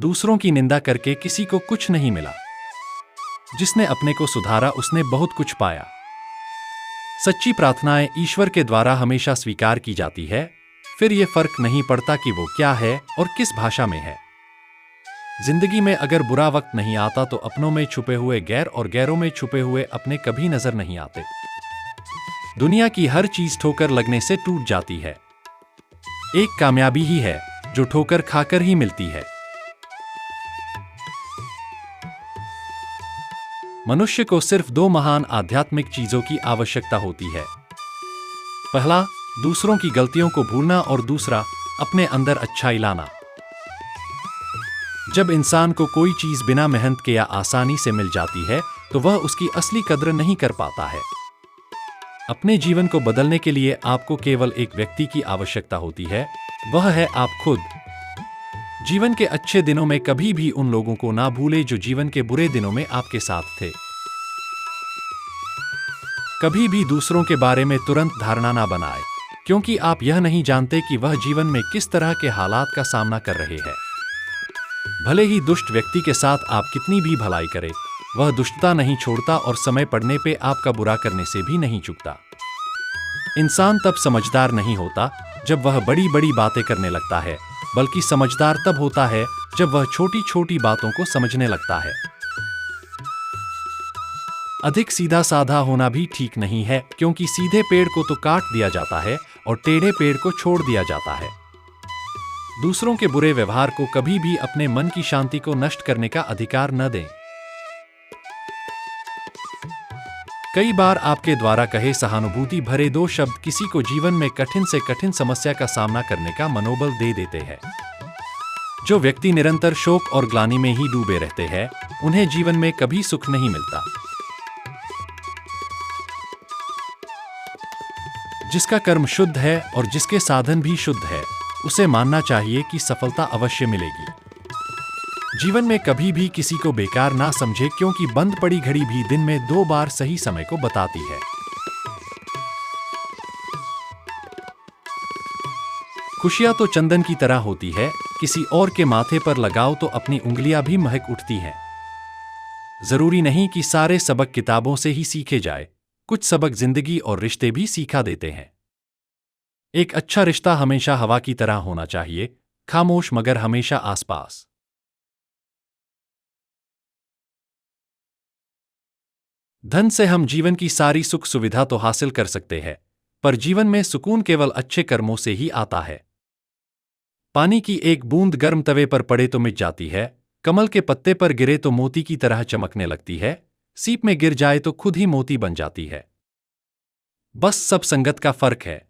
दूसरों की निंदा करके किसी को कुछ नहीं मिला। जिसने अपने को सुधारा उसने बहुत कुछ पाया। सच्ची प्रार्थनाएं ईश्वर के द्वारा हमेशा स्वीकार की जाती है, फिर ये फर्क नहीं पड़ता कि वो क्या है और किस भाषा में है। जिंदगी में अगर बुरा वक्त नहीं आता तो अपनों में छुपे हुए गैर और गैरों में छुपे हुए अपने कभी नजर नहीं आते। दुनिया की हर चीज ठोकर लगने से टूट जाती है। एक कामयाबी ही है जो ठोकर खाकर ही मिलती है। मनुष्य को सिर्फ दो महान आध्यात्मिक चीजों की आवश्यकता होती है। पहला, दूसरों की गलतियों को भूलना और दूसरा, अपने अंदर अच्छाई लाना। जब इंसान को कोई चीज बिना मेहनत के या आसानी से मिल जाती है तो वह उसकी असली कद्र नहीं कर पाता है। अपने जीवन को बदलने के लिए आपको केवल एक व्यक्ति की आवश्यकता होती है, वह है आप खुद। जीवन के अच्छे दिनों में कभी भी उन लोगों को ना भूले जो जीवन के बुरे दिनों में आपके साथ थे। कभी भी दूसरों के बारे में तुरंत धारणा ना बनाए, क्योंकि आप यह नहीं जानते कि वह जीवन में किस तरह के हालात का सामना कर रहे हैं। भले ही दुष्ट व्यक्ति के साथ आप कितनी भी भलाई करें, वह दुष्टता नहीं छोड़ता और समय पड़ने पे आपका बुरा करने से भी नहीं चूकता। इंसान तब समझदार नहीं होता जब वह बड़ी बड़ी बातें करने लगता है, बल्कि समझदार तब होता है जब वह छोटी छोटी बातों को समझने लगता है। अधिक सीधा साधा होना भी ठीक नहीं है, क्योंकि सीधे पेड़ को तो काट दिया जाता है और टेढ़े पेड़ को छोड़ दिया जाता है। दूसरों के बुरे व्यवहार को कभी भी अपने मन की शांति को नष्ट करने का अधिकार न दें। कई बार आपके द्वारा कहे सहानुभूति भरे दो शब्द किसी को जीवन में कठिन से कठिन समस्या का सामना करने का मनोबल दे देते हैं। जो व्यक्ति निरंतर शोक और ग्लानि में ही डूबे रहते हैं, उन्हें जीवन में कभी सुख नहीं मिलता। जिसका कर्म शुद्ध है और जिसके साधन भी शुद्ध है, उसे मानना चाहिए कि सफलता अवश्य मिलेगी। जीवन में कभी भी किसी को बेकार ना समझे, क्योंकि बंद पड़ी घड़ी भी दिन में 2 बार सही समय को बताती है। खुशियां तो चंदन की तरह होती है, किसी और के माथे पर लगाओ तो अपनी उंगलियां भी महक उठती हैं। जरूरी नहीं कि सारे सबक किताबों से ही सीखे जाए, कुछ सबक जिंदगी और रिश्ते भी सिखा देते हैं। एक अच्छा रिश्ता हमेशा हवा की तरह होना चाहिए, खामोश मगर हमेशा आसपास। धन से हम जीवन की सारी सुख सुविधा तो हासिल कर सकते हैं, पर जीवन में सुकून केवल अच्छे कर्मों से ही आता है। पानी की एक बूंद गर्म तवे पर पड़े तो मिट जाती है, कमल के पत्ते पर गिरे तो मोती की तरह चमकने लगती है, सीप में गिर जाए तो खुद ही मोती बन जाती है। बस सब संगत का फर्क है।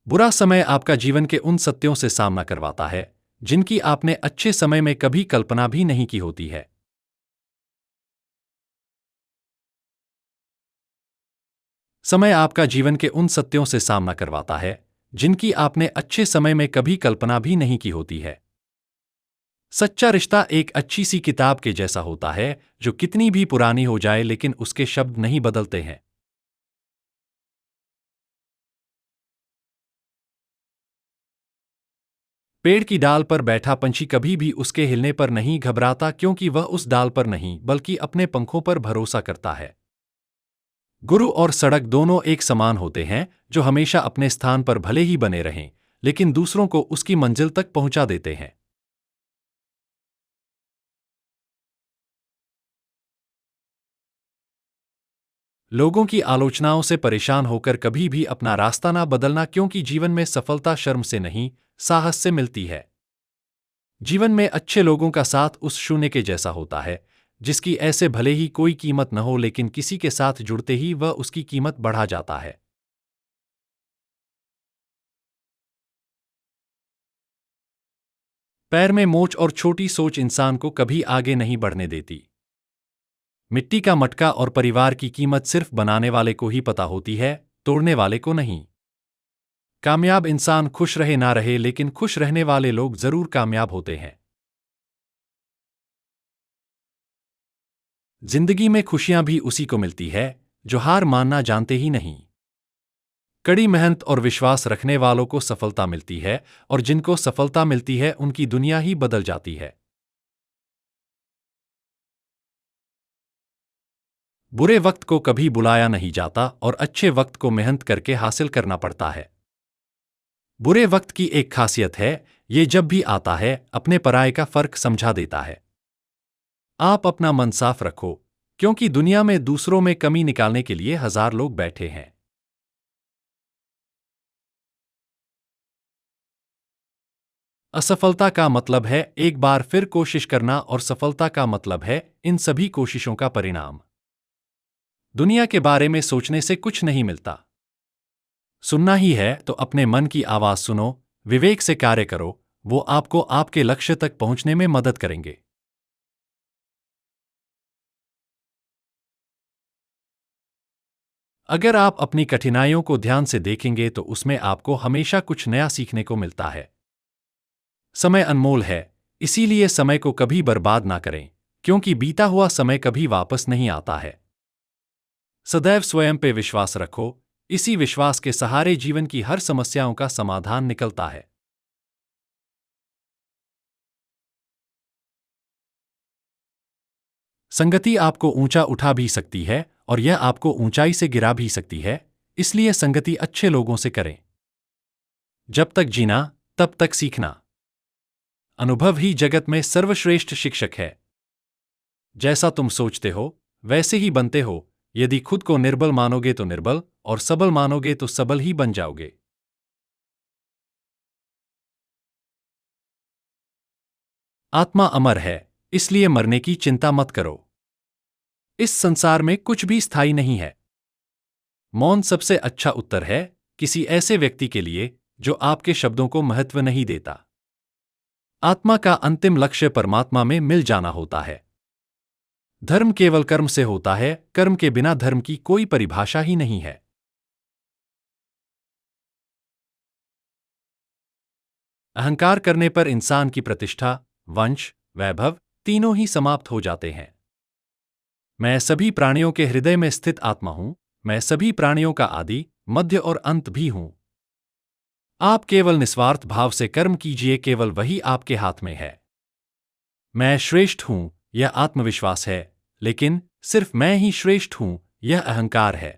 बुरा समय आपका जीवन के उन सत्यों से सामना करवाता है जिनकी आपने अच्छे समय में कभी कल्पना भी नहीं की होती है। समय आपका जीवन के उन सत्यों से सामना करवाता है जिनकी आपने अच्छे समय में कभी कल्पना भी नहीं की होती है। सच्चा रिश्ता एक अच्छी सी किताब के जैसा होता है, जो कितनी भी पुरानी हो जाए लेकिन उसके शब्द नहीं बदलते हैं। पेड़ की डाल पर बैठा पंछी कभी भी उसके हिलने पर नहीं घबराता, क्योंकि वह उस डाल पर नहीं बल्कि अपने पंखों पर भरोसा करता है। गुरु और सड़क दोनों एक समान होते हैं, जो हमेशा अपने स्थान पर भले ही बने रहें, लेकिन दूसरों को उसकी मंजिल तक पहुंचा देते हैं। लोगों की आलोचनाओं से परेशान होकर कभी भी अपना रास्ता ना बदलना, क्योंकि जीवन में सफलता शर्म से नहीं, साहस से मिलती है। जीवन में अच्छे लोगों का साथ उस शून्य के जैसा होता है, जिसकी ऐसे भले ही कोई कीमत न हो, लेकिन किसी के साथ जुड़ते ही वह उसकी कीमत बढ़ा जाता है। पैर में मोच और छोटी सोच इंसान को कभी आगे नहीं बढ़ने देती। मिट्टी का मटका और परिवार की कीमत सिर्फ बनाने वाले को ही पता होती है, तोड़ने वाले को नहीं। कामयाब इंसान खुश रहे ना रहे, लेकिन खुश रहने वाले लोग जरूर कामयाब होते हैं। जिंदगी में खुशियां भी उसी को मिलती है जो हार मानना जानते ही नहीं। कड़ी मेहनत और विश्वास रखने वालों को सफलता मिलती है, और जिनको सफलता मिलती है उनकी दुनिया ही बदल जाती है। बुरे वक्त को कभी बुलाया नहीं जाता और अच्छे वक्त को मेहनत करके हासिल करना पड़ता है। बुरे वक्त की एक खासियत है, ये जब भी आता है अपने पराये का फर्क समझा देता है। आप अपना मन साफ रखो, क्योंकि दुनिया में दूसरों में कमी निकालने के लिए 1000 लोग बैठे हैं। असफलता का मतलब है एक बार फिर कोशिश करना, और सफलता का मतलब है इन सभी कोशिशों का परिणाम। दुनिया के बारे में सोचने से कुछ नहीं मिलता। सुनना ही है तो अपने मन की आवाज सुनो, विवेक से कार्य करो, वो आपको आपके लक्ष्य तक पहुंचने में मदद करेंगे। अगर आप अपनी कठिनाइयों को ध्यान से देखेंगे तो उसमें आपको हमेशा कुछ नया सीखने को मिलता है। समय अनमोल है, इसीलिए समय को कभी बर्बाद ना करें, क्योंकि बीता हुआ समय कभी वापस नहीं आता है। सदैव स्वयं पे विश्वास रखो, इसी विश्वास के सहारे जीवन की हर समस्याओं का समाधान निकलता है। संगति आपको ऊंचा उठा भी सकती है और यह आपको ऊंचाई से गिरा भी सकती है, इसलिए संगति अच्छे लोगों से करें। जब तक जीना, तब तक सीखना। अनुभव ही जगत में सर्वश्रेष्ठ शिक्षक है। जैसा तुम सोचते हो, वैसे ही बनते हो। यदि खुद को निर्बल मानोगे तो निर्बल, और सबल मानोगे तो सबल ही बन जाओगे। आत्मा अमर है, इसलिए मरने की चिंता मत करो। इस संसार में कुछ भी स्थायी नहीं है। मौन सबसे अच्छा उत्तर है किसी ऐसे व्यक्ति के लिए जो आपके शब्दों को महत्व नहीं देता। आत्मा का अंतिम लक्ष्य परमात्मा में मिल जाना होता है। धर्म केवल कर्म से होता है, कर्म के बिना धर्म की कोई परिभाषा ही नहीं है। अहंकार करने पर इंसान की प्रतिष्ठा, वंश, वैभव तीनों ही समाप्त हो जाते हैं। मैं सभी प्राणियों के हृदय में स्थित आत्मा हूं, मैं सभी प्राणियों का आदि, मध्य और अंत भी हूं। आप केवल निस्वार्थ भाव से कर्म कीजिए, केवल वही आपके हाथ में है। मैं श्रेष्ठ हूं, यह आत्मविश्वास है, लेकिन सिर्फ मैं ही श्रेष्ठ हूं, यह अहंकार है।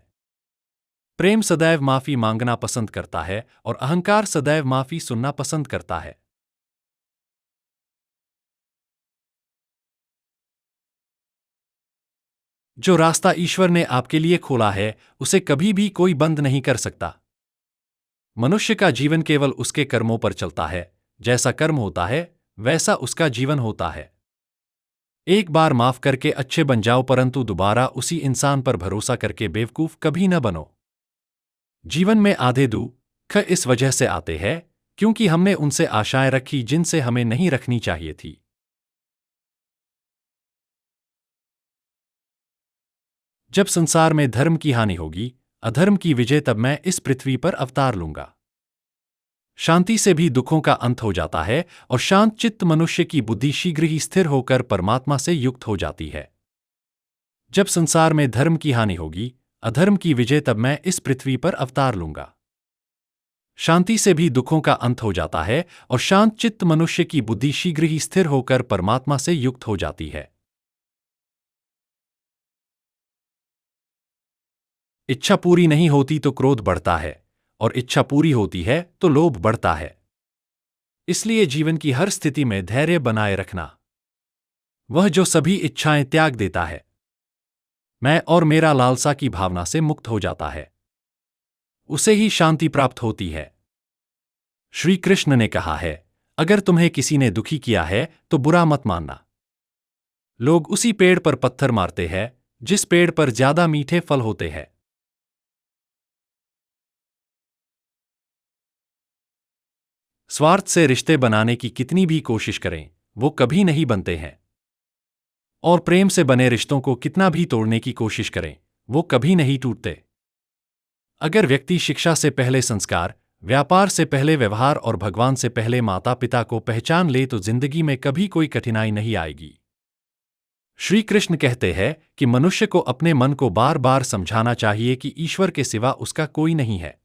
प्रेम सदैव माफी मांगना पसंद करता है और अहंकार सदैव माफी सुनना पसंद करता है। जो रास्ता ईश्वर ने आपके लिए खोला है, उसे कभी भी कोई बंद नहीं कर सकता। मनुष्य का जीवन केवल उसके कर्मों पर चलता है, जैसा कर्म होता है, वैसा उसका जीवन होता है। एक बार माफ करके अच्छे बन जाओ, परंतु दोबारा उसी इंसान पर भरोसा करके बेवकूफ कभी न बनो। जीवन में आधे दुख इस वजह से आते हैं क्योंकि हमने उनसे आशाएं रखी जिनसे हमें नहीं रखनी चाहिए थी। जब संसार में धर्म की हानि होगी, अधर्म की विजय, तब मैं इस पृथ्वी पर अवतार लूंगा। शांति से भी दुखों का अंत हो जाता है, और शांत चित्त मनुष्य की बुद्धि शीघ्र ही स्थिर होकर परमात्मा से युक्त हो जाती है। जब संसार में धर्म की हानि होगी, अधर्म की विजय, तब मैं इस पृथ्वी पर अवतार लूंगा। शांति से भी दुखों का अंत हो जाता है, और शांत चित्त मनुष्य की बुद्धि शीघ्र ही स्थिर होकर परमात्मा से युक्त हो जाती है। इच्छा पूरी नहीं होती तो क्रोध बढ़ता है, और इच्छा पूरी होती है तो लोभ बढ़ता है। इसलिए जीवन की हर स्थिति में धैर्य बनाए रखना। वह जो सभी इच्छाएं त्याग देता है, मैं और मेरा लालसा की भावना से मुक्त हो जाता है, उसे ही शांति प्राप्त होती है। श्री कृष्ण ने कहा है, अगर तुम्हें किसी ने दुखी किया है तो बुरा मत मानना। लोग उसी पेड़ पर पत्थर मारते हैं जिस पेड़ पर ज्यादा मीठे फल होते हैं। स्वार्थ से रिश्ते बनाने की कितनी भी कोशिश करें, वो कभी नहीं बनते हैं। और प्रेम से बने रिश्तों को कितना भी तोड़ने की कोशिश करें, वो कभी नहीं टूटते। अगर व्यक्ति शिक्षा से पहले संस्कार, व्यापार से पहले व्यवहार और भगवान से पहले माता पिता को पहचान ले तो जिंदगी में कभी कोई कठिनाई नहीं आएगी। श्री कृष्ण कहते हैं कि मनुष्य को अपने मन को बार बार समझाना चाहिए कि ईश्वर के सिवा उसका कोई नहीं है।